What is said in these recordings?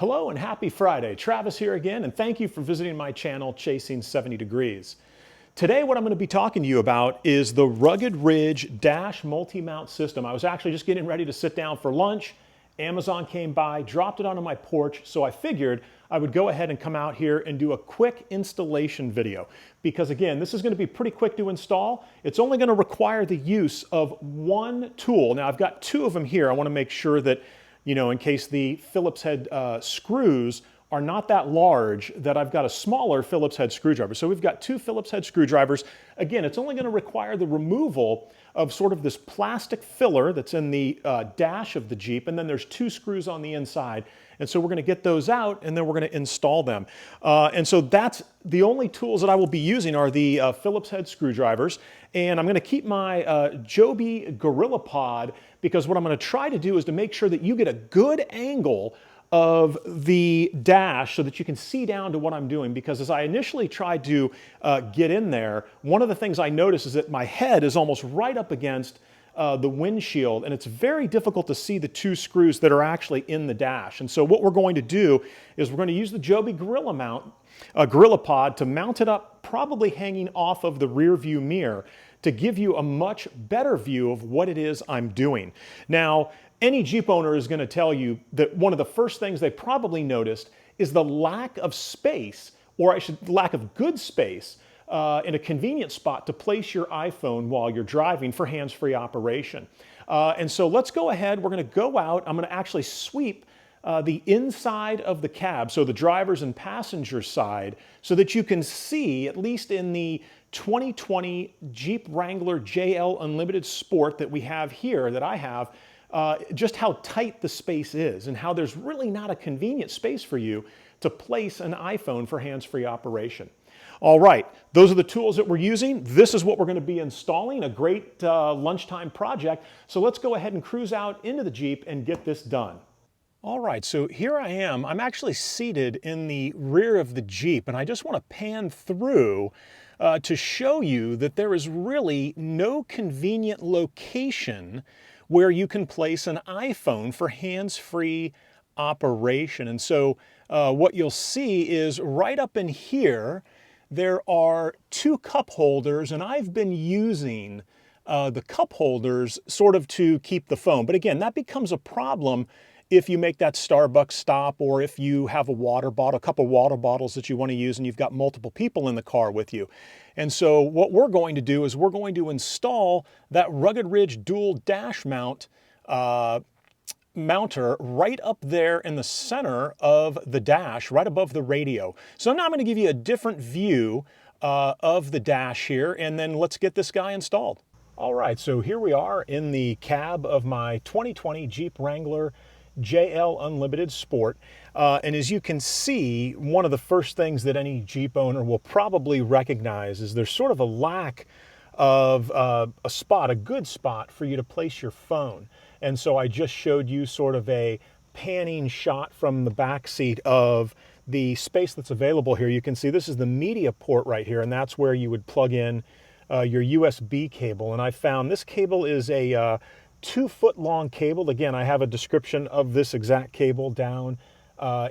Hello and happy Friday. Travis here again, and thank you for visiting my channel, Chasing 70 Degrees. Today, what I'm going to be talking to you about is the Rugged Ridge Dash Multi-Mount System. I was actually just getting ready to sit down for lunch. Amazon came by, dropped it onto my porch, so I figured I would go ahead and come out here and do a quick installation video. Because again, this is going to be pretty quick to install. It's only going to require the use of one tool. Now, I've got two of them here. I want to make sure that, you know, in case the Phillips head screws are not that large, that I've got a smaller Phillips head screwdriver. So we've got two Phillips head screwdrivers. Again, it's only going to require the removal of sort of this plastic filler that's in the dash of the Jeep, and then there's two screws on the inside. And so we're going to get those out, and then we're going to install them. And so that's the only tools that I will be using are the Phillips head screwdrivers. And I'm going to keep my Joby Gorilla Pod, because what I'm going to try to do is to make sure that you get a good angle of the dash so that you can see down to what I'm doing. Because as I initially tried to get in there, one of the things I noticed is that my head is almost right up against the windshield, and it's very difficult to see the two screws that are actually in the dash. And so what we're going to do is we're going to use the Joby Gorilla Pod to mount it up, probably hanging off of the rear view mirror, to give you a much better view of what it is I'm doing. Now, any Jeep owner is going to tell you that one of the first things they probably noticed is the lack of space, or lack of good space, in a convenient spot to place your iPhone while you're driving for hands-free operation. And so let's go ahead. We're going to go out. I'm going to actually sweep the inside of the cab, so the driver's and passenger side, so that you can see, at least in the 2020 Jeep Wrangler JL Unlimited Sport that we have here, that I have, just how tight the space is and how there's really not a convenient space for you to place an iPhone for hands-free operation. All right, those are the tools that we're using. This is what we're going to be installing, a great lunchtime project. So let's go ahead and cruise out into the Jeep and get this done. All right, so here I am. I'm actually seated in the rear of the Jeep, and I just want to pan through to show you that there is really no convenient location where you can place an iPhone for hands-free operation. And so what you'll see is right up in here, there are two cup holders, and I've been using the cup holders sort of to keep the phone. But again, that becomes a problem if you make that Starbucks stop, or if you have a water bottle, a couple water bottles that you want to use, and you've got multiple people in the car with you. And so what we're going to do is we're going to install that Rugged Ridge dual dash mount mounter right up there in the center of the dash, right above the radio. So now I'm going to give you a different view of the dash here, and then let's get this guy installed. All right, so here we are in the cab of my 2020 Jeep Wrangler JL Unlimited Sport. And as you can see, one of the first things that any Jeep owner will probably recognize is there's sort of a lack of a good spot for you to place your phone. And so I just showed you sort of a panning shot from the back seat of the space that's available here. You can see this is the media port right here, and that's where you would plug in your USB cable. And I found this cable is a 2-foot long cable. Again, I have a description of this exact cable down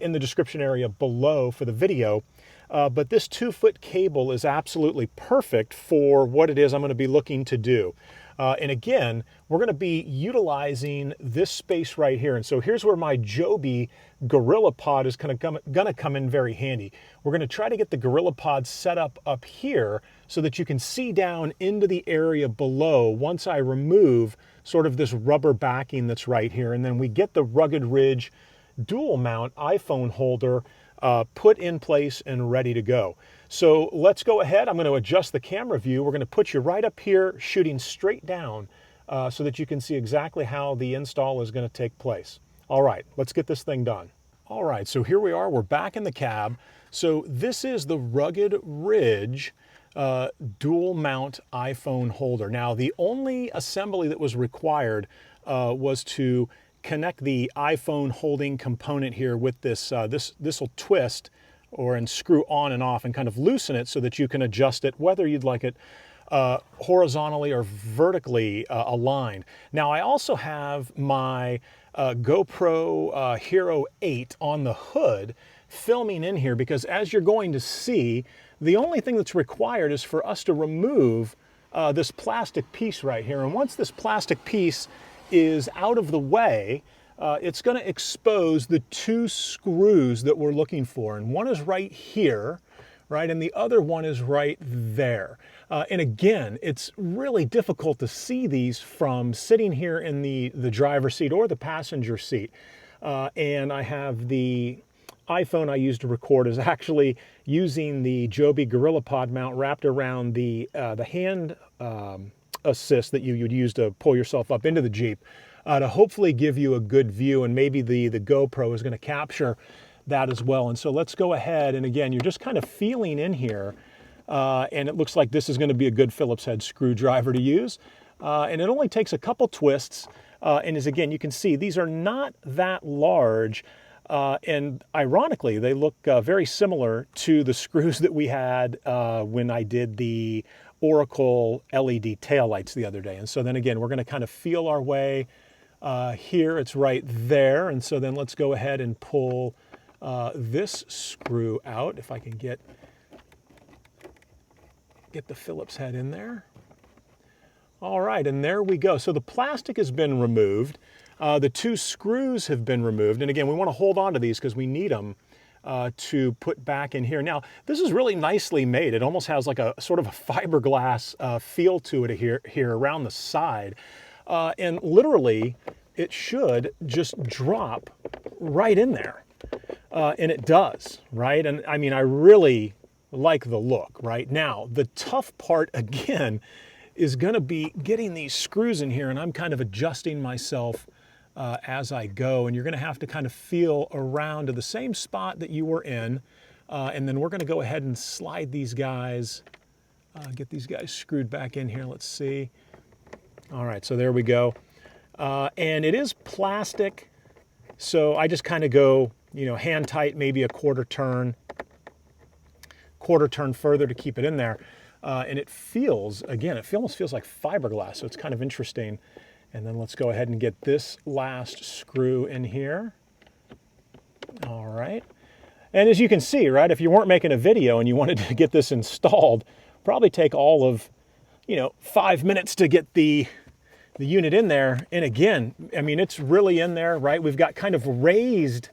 in the description area below for the video. But this 2-foot cable is absolutely perfect for what it is I'm going to be looking to do. And again, we're going to be utilizing this space right here. And so here's where my Joby Gorilla Pod is going to come in very handy. We're going to try to get the Gorilla Pod set up here so that you can see down into the area below once I remove sort of this rubber backing that's right here. And then we get the Rugged Ridge dual mount iPhone holder put in place and ready to go. So let's go ahead. I'm going to adjust the camera view. We're going to put you right up here shooting straight down so that you can see exactly how the install is going to take place. All right, let's get this thing done. All right, so here we are. We're back in the cab. So this is the Rugged Ridge dual mount iPhone holder. Now, the only assembly that was required was to connect the iPhone holding component here with this. This will twist and screw on and off and kind of loosen it so that you can adjust it, whether you'd like it horizontally or vertically aligned. Now, I also have my GoPro Hero 8 on the hood filming in here, because as you're going to see, the only thing that's required is for us to remove this plastic piece right here. And once this plastic piece is out of the way, it's going to expose the two screws that we're looking for. And one is right here, right? And the other one is right there. And again, it's really difficult to see these from sitting here in the driver's seat or the passenger seat. And I have the iPhone I use to record is actually using the Joby GorillaPod mount wrapped around the hand assist that you would use to pull yourself up into the Jeep, to hopefully give you a good view, and maybe the GoPro is going to capture that as well. And so let's go ahead, and again, you're just kind of feeling in here, and it looks like this is going to be a good Phillips head screwdriver to use, and it only takes a couple twists, and as again, you can see these are not that large, and ironically, they look very similar to the screws that we had when I did the Oracle LED taillights the other day. And so then again, we're going to kind of feel our way here. It's right there. And so then let's go ahead and pull this screw out, if I can get the Phillips head in there. All right, and there we go. So the plastic has been removed. The two screws have been removed. And again, we want to hold on to these because we need them to put back in here. Now, this is really nicely made. It almost has like a sort of a fiberglass feel to it here around the side. And literally, it should just drop right in there. And it does, right? And I mean, I really like the look, right? Now, the tough part, again, is going to be getting these screws in here, and I'm kind of adjusting myself as I go, and you're going to have to kind of feel around to the same spot that you were in, and then we're going to go ahead and slide these guys, get these guys screwed back in here. Let's see. All right, so there we go. And it is plastic, so I just kind of go, you know, hand tight, maybe a quarter turn further to keep it in there. And it feels, again, it almost feels like fiberglass, so it's kind of interesting. And then let's go ahead and get this last screw in here. All right. And as you can see, right, if you weren't making a video and you wanted to get this installed, probably take all of, 5 minutes to get the unit in there. And again, I mean, it's really in there, right? We've got kind of raised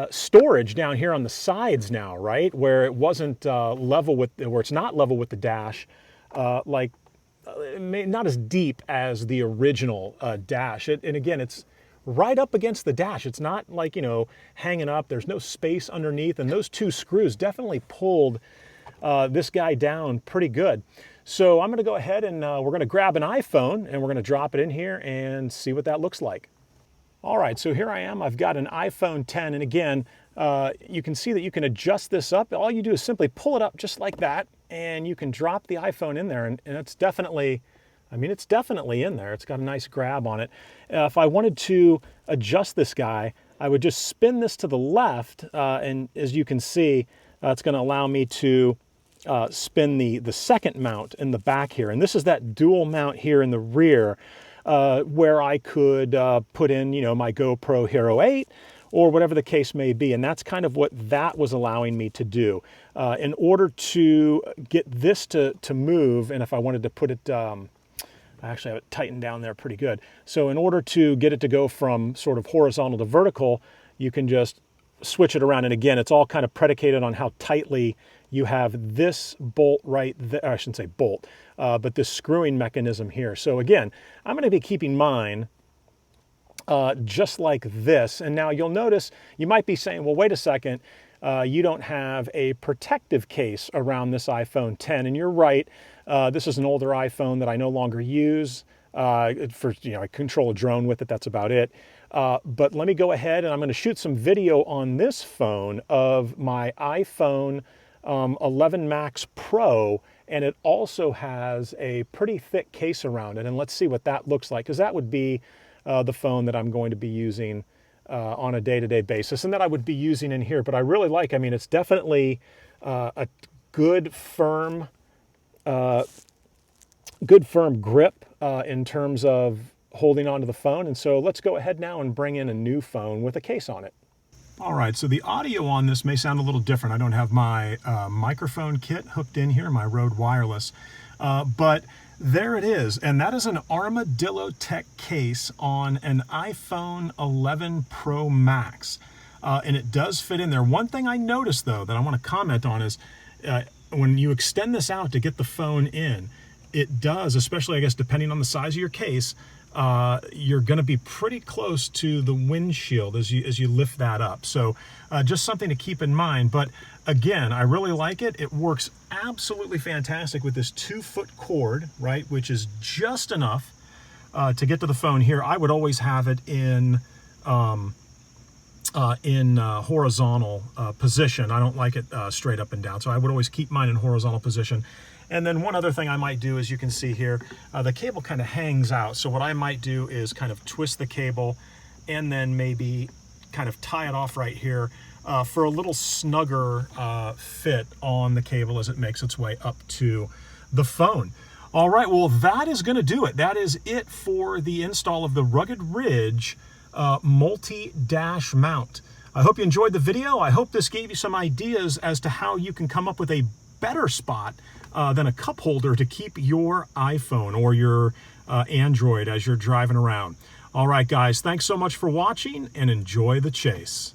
storage down here on the sides now, right? Where it wasn't level with, where it's not level with the dash, not as deep as the original dash. And again, it's right up against the dash. It's not like, hanging up. There's no space underneath. And those two screws definitely pulled this guy down pretty good. So I'm going to go ahead and we're going to grab an iPhone and we're going to drop it in here and see what that looks like. All right, so here I am. I've got an iPhone 10. And again, you can see that you can adjust this up. All you do is simply pull it up just like that. And you can drop the iPhone in there, and it's definitely, I mean, it's definitely in there. It's got a nice grab on it. If I wanted to adjust this guy, I would just spin this to the left, and as you can see, it's going to allow me to spin the second mount in the back here. And this is that dual mount here in the rear, where I could put in, my GoPro Hero 8, or whatever the case may be. And that's kind of what that was allowing me to do. In order to get this to move, and if I wanted to put it, I actually have it tightened down there pretty good. So in order to get it to go from sort of horizontal to vertical, you can just switch it around. And again, it's all kind of predicated on how tightly you have this bolt right there. I shouldn't say bolt, but this screwing mechanism here. So again, I'm going to be keeping mine just like this. And now you'll notice, you might be saying, well, wait a second, you don't have a protective case around this iPhone 10. And you're right. This is an older iPhone that I no longer use for, I control a drone with it. That's about it. But let me go ahead and I'm going to shoot some video on this phone of my iPhone 11 Max Pro. And it also has a pretty thick case around it. And let's see what that looks like, because that would be the phone that I'm going to be using on a day-to-day basis, and that I would be using in here. But I really like, I mean, it's definitely a good firm grip in terms of holding onto the phone. And so let's go ahead now and bring in a new phone with a case on it. All right, so the audio on this may sound a little different. I don't have my microphone kit hooked in here, my Rode Wireless, but there it is. And that is an ArmadilloTek case on an iPhone 11 Pro Max. And it does fit in there. One thing I noticed, though, that I want to comment on is when you extend this out to get the phone in, it does, especially, I guess, depending on the size of your case, you're going to be pretty close to the windshield as you lift that up. So just something to keep in mind. But again, I really like it. It works absolutely fantastic with this 2-foot cord, right, which is just enough to get to the phone here. I would always have it in horizontal position. I don't like it straight up and down, so I would always keep mine in horizontal position. And then one other thing I might do, as you can see here, the cable kind of hangs out. So what I might do is kind of twist the cable and then maybe kind of tie it off right here for a little snugger fit on the cable as it makes its way up to the phone. All right, well, that is going to do it. That is it for the install of the Rugged Ridge multi-dash mount. I hope you enjoyed the video. I hope this gave you some ideas as to how you can come up with a better spot than a cup holder to keep your iPhone or your Android as you're driving around. All right, guys, thanks so much for watching and enjoy the chase.